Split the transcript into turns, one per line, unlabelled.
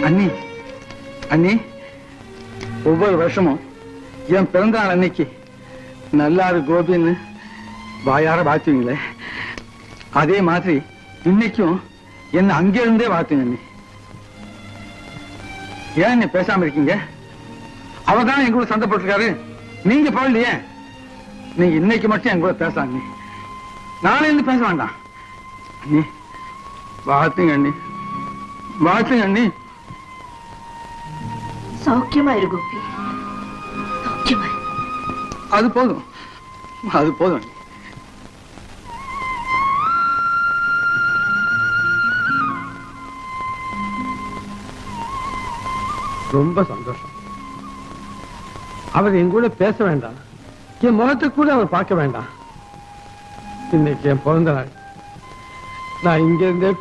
அண்ணி அண்ணி ஒவ்வொரு வருஷமும் என் பிறந்த நாள் அன்னைக்கு நல்லாரு கோபின்னு வாயார வாழ்த்துவீங்களே, அதே மாதிரி இன்னைக்கும் என்ன அங்கிருந்தே வாழ்த்துங்க அண்ணி. ஏன் நீ பேசாம இருக்கீங்க? அவர் தான் என் கூட சண்டை போட்டிருக்காரு, நீங்க போகலையே. நீங்க இன்னைக்கு மட்டும் என் கூட பேசலாம் அண்ணி, நாளை இருந்து பேச வேண்டாம் அண்ணி. வாழ்த்துங்க அண்ணி, வாழ்த்துங்க அண்ணி.
சௌக்கியமா இரு கோபி, சௌக்கியமா.
அது போதும், அது போதும்.
ரொம்ப சந்தோஷம். அவர் என் கூட பேச வேண்டாம், என் முகத்தை கூட அவர் பார்க்க வேண்டாம். இன்னைக்கு என் பிறந்த நாள், நான் இங்க இருந்தே